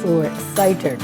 so excited.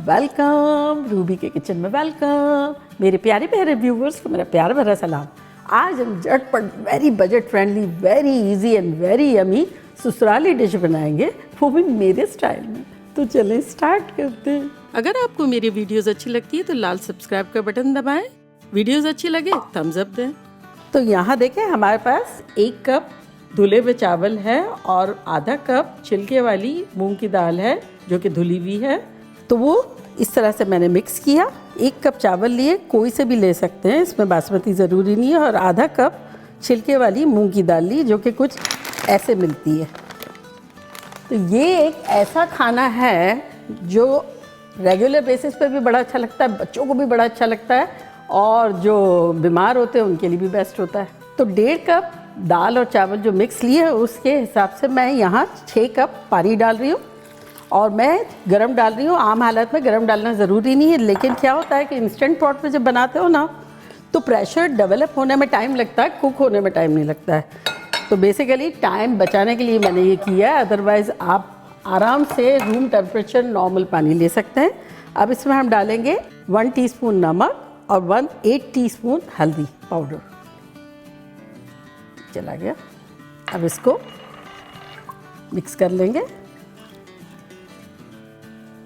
Welcome Ruby के kitchen में welcome. मेरे प्यारे प्यारे व्यूवर्स को मेरा प्यार भरा सलाम। आज हम झटपट very budget friendly very easy and very yummy ससुराली डिश बनाएंगे, वो भी मेरे स्टाइल में। तो चलें स्टार्ट करते हैं। अगर आपको मेरी वीडियोस अच्छी लगती है तो लाल सब्सक्राइब का बटन दबाएं, वीडियोस अच्छी लगे थम्स अप दें। तो यहाँ देखें हमारे पास 1 कप धुले हुए चावल है और आधा कप छिलके वाली मूंग की दाल है जो कि धुली हुई है। तो वो इस तरह से मैंने मिक्स किया। 1 कप चावल लिए, कोई से भी ले सकते हैं, इसमें बासमती ज़रूरी नहीं है। और आधा कप छिलके वाली मूंग की दाल ली जो कि कुछ ऐसे मिलती है। तो ये एक ऐसा खाना है जो रेगुलर बेसिस पे भी बड़ा अच्छा लगता है, बच्चों को भी बड़ा अच्छा लगता है और जो बीमार होते हैं उनके लिए भी बेस्ट होता है। तो 1.5 कप दाल और चावल जो मिक्स लिए है उसके हिसाब से मैं यहाँ 6 कप पानी डाल रही हूँ और मैं गरम डाल रही हूँ। आम हालत में गरम डालना ज़रूरी नहीं है, लेकिन क्या होता है कि इंस्टेंट पॉट में जब बनाते हो ना तो प्रेशर डेवलप होने में टाइम लगता है, कुक होने में टाइम नहीं लगता है। तो बेसिकली टाइम बचाने के लिए मैंने ये किया है, अदरवाइज़ आप आराम से रूम टेम्परेचर नॉर्मल पानी ले सकते हैं। अब इसमें हम डालेंगे 1 टीस्पून नमक और 1/8 टीस्पून हल्दी पाउडर। चला गया। अब इसको मिक्स कर लेंगे।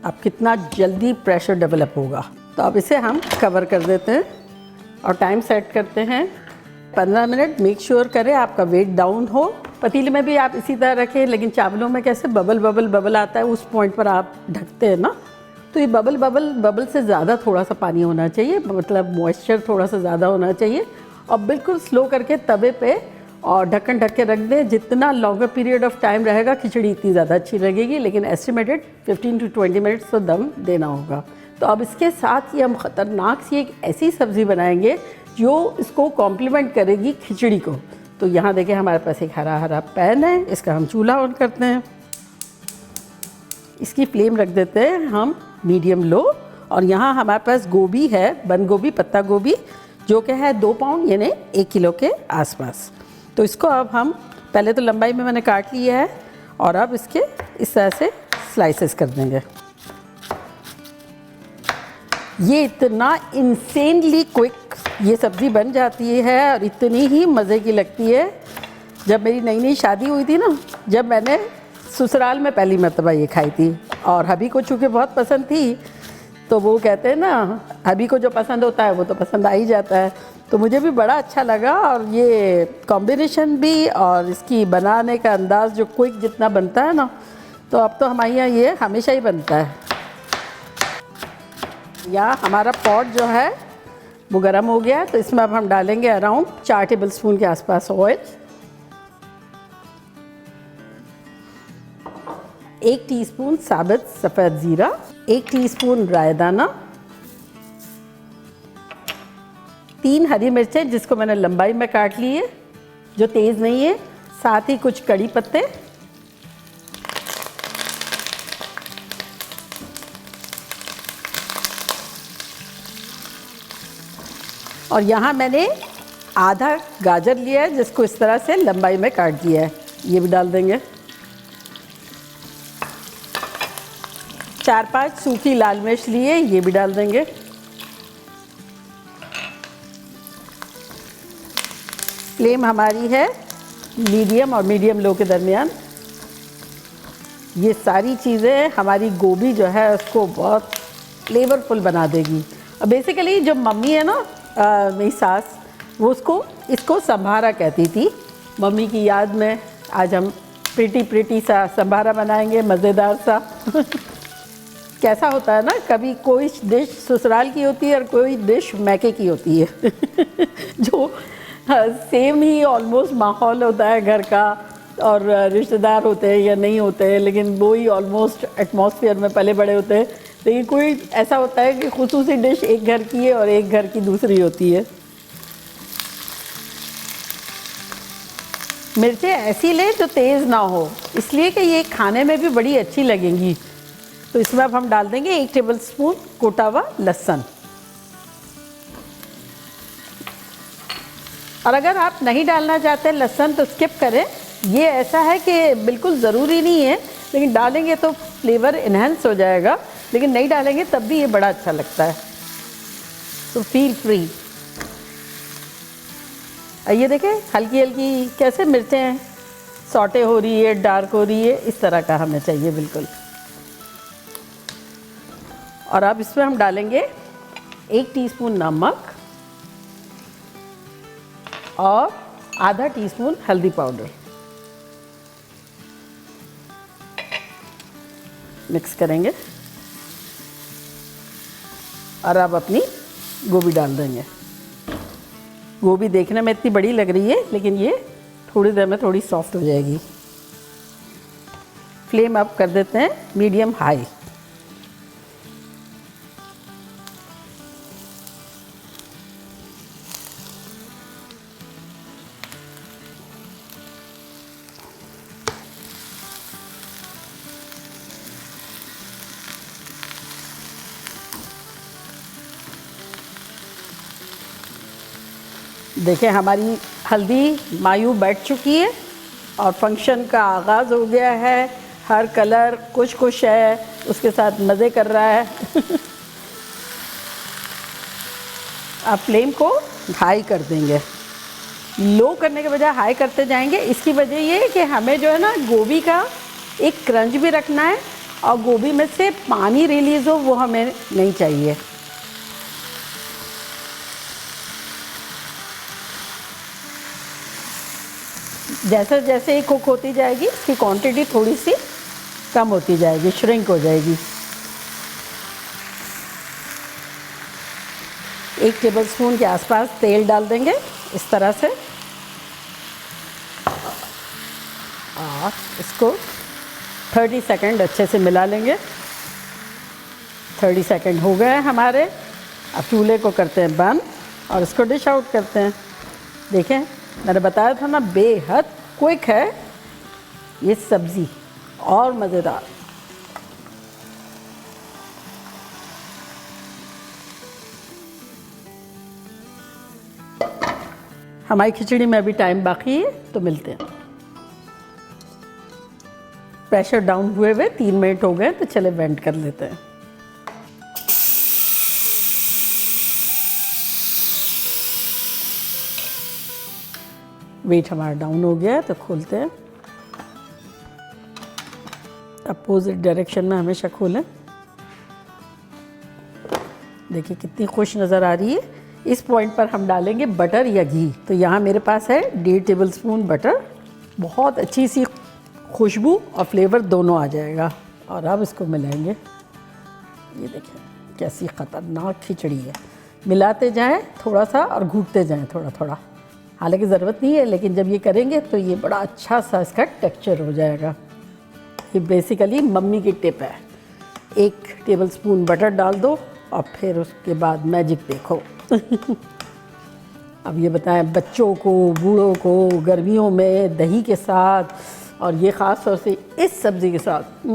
अब कितना जल्दी प्रेशर डेवलप होगा। तो अब इसे हम कवर कर देते हैं और टाइम सेट करते हैं 15 मिनट। मेक श्योर करें आपका वेट डाउन हो। पतीले में भी आप इसी तरह रखें, लेकिन चावलों में कैसे बबल आता है, उस पॉइंट पर आप ढकते हैं ना, तो ये बबल से ज़्यादा थोड़ा सा पानी होना चाहिए, मतलब मॉइस्चर थोड़ा सा ज़्यादा होना चाहिए। और बिल्कुल स्लो करके तवे पे और ढक्कन ढक के रख दें। जितना लॉन्गर पीरियड ऑफ टाइम रहेगा खिचड़ी इतनी ज़्यादा अच्छी लगेगी, लेकिन एस्टिमेटेड 15 to 20 मिनट्स तो दम देना होगा। तो अब इसके साथ ही हम ख़तरनाक सी एक ऐसी सब्ज़ी बनाएंगे जो इसको कॉम्प्लीमेंट करेगी खिचड़ी को। तो यहाँ देखें हमारे पास एक हरा पैन है, इसका हम चूल्हा ऑन करते हैं। इसकी फ्लेम रख देते हैं हम मीडियम लो। और यहाँ हमारे पास गोभी है, बंद गोभी, पत्ता गोभी, जो कि है 2 पाउंड यानी 1 किलो के आसपास। तो इसको अब हम पहले तो लंबाई में मैंने काट लिया है और अब इसके इस तरह से स्लाइसेस कर देंगे। ये इतना इंसेनली क्विक ये सब्ज़ी बन जाती है और इतनी ही मज़े की लगती है। जब मेरी नई शादी हुई थी ना, जब मैंने ससुराल में पहली मर्तबा ये खाई थी और हबी को चूँकि बहुत पसंद थी, तो वो कहते हैं ना हबी को जो पसंद होता है वो तो पसंद आ ही जाता है। तो मुझे भी बड़ा अच्छा लगा और ये कॉम्बिनेशन भी और इसकी बनाने का अंदाज़ जो क्विक जितना बनता है ना, तो अब तो हमारे यहाँ ये हमेशा ही बनता है। या हमारा पॉट जो है वो गर्म हो गया, तो इसमें अब हम डालेंगे अराउंड 4 टेबलस्पून के आसपास ऑयल, 1 टीस्पून साबुत सफ़ेद ज़ीरा, 1 टीस्पून रायदाना, 3 हरी मिर्चें जिसको मैंने लंबाई में काट ली है, जो तेज़ नहीं है, साथ ही कुछ कड़ी पत्ते, और यहाँ मैंने आधा गाजर लिया है जिसको इस तरह से लंबाई में काट दिया है, ये भी डाल देंगे। 4-5 सूखी लाल मिर्च लिए, ये भी डाल देंगे। फ्लेम हमारी है मीडियम और मीडियम लो के दरमियान। ये सारी चीज़ें हमारी गोभी जो है उसको बहुत फ्लेवरफुल बना देगी। और बेसिकली जो मम्मी है ना, मेरी सास, वो इसको संभारा कहती थी। मम्मी की याद में आज हम प्रिटी सा संभारा बनाएंगे, मज़ेदार सा। कैसा होता है ना, कभी कोई डिश ससुराल की होती है और कोई डिश मैके की होती है जो सेम ही ऑलमोस्ट माहौल होता है घर का, और रिश्तेदार होते हैं या नहीं होते हैं, लेकिन वो ही ऑलमोस्ट एटमॉस्फेयर में पले बड़े होते हैं। लेकिन कोई ऐसा होता है कि खुसूसी डिश एक घर की है और एक घर की दूसरी होती है। मिर्चें ऐसी लें जो तेज़ ना हो, इसलिए कि ये खाने में भी बड़ी अच्छी लगेंगी। तो इसमें अब हम डाल देंगे 1 टेबलस्पून कोटा हुआ लहसुन। और अगर आप नहीं डालना चाहते लहसुन तो स्किप करें। ये ऐसा है कि बिल्कुल ज़रूरी नहीं है, लेकिन डालेंगे तो फ्लेवर इन्हेंस हो जाएगा, लेकिन नहीं डालेंगे तब भी ये बड़ा अच्छा लगता है। तो फील फ्री। ये देखें हल्की हल्की कैसे मिर्चें सॉटे हो रही है, डार्क हो रही है, इस तरह का हमें चाहिए बिल्कुल। और अब इसमें हम डालेंगे 1 टीस्पून नमक और आधा टीस्पून हल्दी पाउडर। मिक्स करेंगे और अब अपनी गोभी डाल देंगे। गोभी देखने में इतनी बड़ी लग रही है, लेकिन ये थोड़ी देर में थोड़ी सॉफ्ट हो जाएगी। फ्लेम अप कर देते हैं मीडियम हाई। देखें हमारी हल्दी मायूं बैठ चुकी है और फंक्शन का आगाज़ हो गया है। हर कलर कुछ कुछ है, उसके साथ मज़े कर रहा है। अब फ्लेम को हाई कर देंगे। लो करने के बजाय हाई करते जाएंगे। इसकी वजह ये है कि हमें जो है ना गोभी का एक क्रंच भी रखना है और गोभी में से पानी रिलीज़ हो वो हमें नहीं चाहिए। जैसे जैसे ये कुक होती जाएगी इसकी क्वांटिटी थोड़ी सी कम होती जाएगी, श्रिंक हो जाएगी। 1 टेबलस्पून के आसपास तेल डाल देंगे इस तरह से और इसको 30 सेकंड अच्छे से मिला लेंगे। 30 सेकंड हो गए हमारे। अब चूल्हे को करते हैं बंद और इसको डिश आउट करते हैं। देखें मैंने बताया था ना, बेहद क्विक है ये सब्ज़ी और मज़ेदार। हमारी खिचड़ी में अभी टाइम बाकी है, तो मिलते हैं। प्रेशर डाउन हुए 3 मिनट हो गए, तो चले वेंट कर लेते हैं। वेट हमारा डाउन हो गया है, तो खोलते हैं। अपोजिट डायरेक्शन में हमेशा खोलें। देखिए कितनी खुश नज़र आ रही है। इस पॉइंट पर हम डालेंगे बटर या घी। तो यहाँ मेरे पास है 1.5 टेबलस्पून बटर। बहुत अच्छी सी खुशबू और फ्लेवर दोनों आ जाएगा। और अब इसको मिलाएंगे। ये देखें कैसी ख़तरनाक खिचड़ी है। मिलाते जाएं थोड़ा सा और घूटते जाएं थोड़ा थोड़ा। हालांकि ज़रूरत नहीं है, लेकिन जब ये करेंगे तो ये बड़ा अच्छा सा इसका टेक्सचर हो जाएगा। ये बेसिकली मम्मी की टिप है। 1 टेबलस्पून बटर डाल दो और फिर उसके बाद मैजिक देखो। अब ये बताएं बच्चों को, बूढ़ों को गर्मियों में दही के साथ और ये ख़ास तौर से इस सब्ज़ी के साथ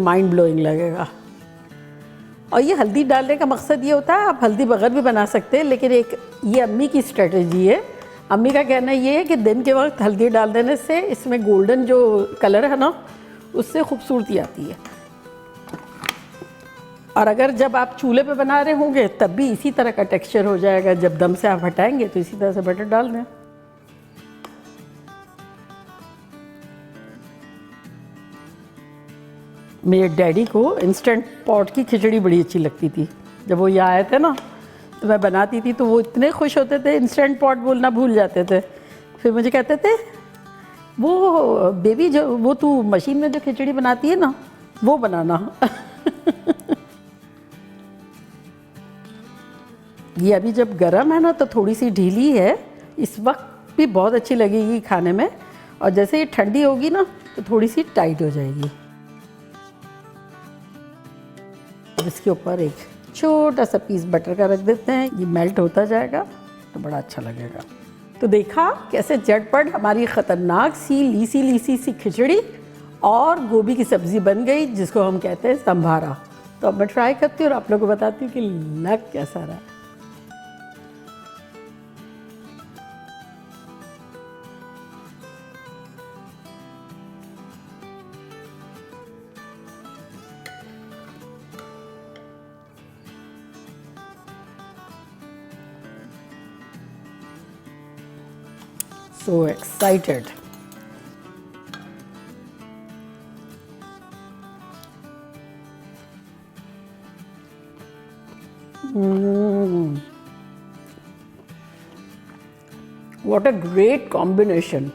माइंड ब्लोइंग लगेगा। और ये हल्दी डालने का मकसद ये होता है, आप हल्दी बगैर भी बना सकते हैं, लेकिन एक ये अम्मी की स्ट्रेटजी है। अम्मी का कहना ये है कि दिन के वक्त हल्दी डाल देने से इसमें गोल्डन जो कलर है ना, उससे खूबसूरती आती है। और अगर जब आप चूल्हे पे बना रहे होंगे तब भी इसी तरह का टेक्सचर हो जाएगा। जब दम से आप हटाएंगे तो इसी तरह से बटर डाल दें। मेरे डैडी को इंस्टेंट पॉट की खिचड़ी बड़ी अच्छी लगती थी। जब वो यहाँ आए थे ना, तो मैं बनाती थी तो वो इतने खुश होते थे, इंस्टेंट पॉट बोलना भूल जाते थे। फिर मुझे कहते थे, वो बेबी जो वो तू मशीन में जो खिचड़ी बनाती है ना, वो बनाना। ये अभी जब गरम है ना तो थोड़ी सी ढीली है, इस वक्त भी बहुत अच्छी लगेगी खाने में। और जैसे ये ठंडी होगी ना तो थोड़ी सी टाइट हो जाएगी। अब इसके ऊपर एक छोटा सा पीस बटर का रख देते हैं। ये मेल्ट होता जाएगा तो बड़ा अच्छा लगेगा। तो देखा कैसे झटपट हमारी ख़तरनाक सी लीसी सी खिचड़ी और गोभी की सब्ज़ी बन गई, जिसको हम कहते हैं संभारा। तो अब मैं ट्राई करती हूँ और आप लोगों को बताती हूँ कि लग कैसा रहा है। So excited. What a great combination.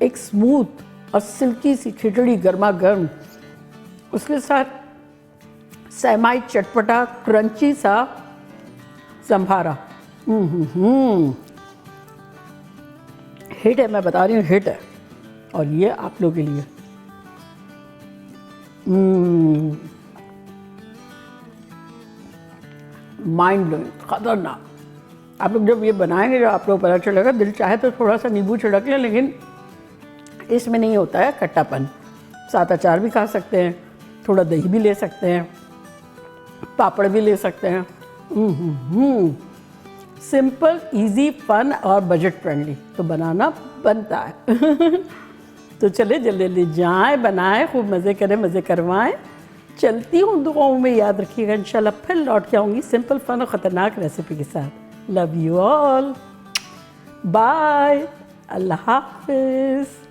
एक स्मूथ और सिल्की सी खिचड़ी गर्मा गर्म, उसके साथ सेमाई चटपटा क्रंची सा संभारा। हिट है, मैं बता रही हूँ, हिट है। और ये आप लोगों के लिए माइंड ब्लोइंग, खतरनाक। आप लोग जब ये बनाएंगे, जब आप लोग पता चलेगा, दिल चाहे तो थोड़ा सा नींबू छिड़क लें, लेकिन इसमें नहीं होता है खट्टापन। साथ अचार भी खा सकते हैं, थोड़ा दही भी ले सकते हैं, पापड़ भी ले सकते हैं। सिंपल, इजी, फन और बजट फ्रेंडली, तो बनाना बनता है। तो चले जल्दी जल्दी जाएं, बनाएं, खूब मज़े करें, मज़े करवाएं। चलती हूँ, दुआओं में याद रखिएगा। इंशाल्लाह फिर लौट के आऊँगी सिंपल, फन और ख़तरनाक रेसिपी के साथ। लव यू ऑल, बाय, अल्लाह हाफिज़।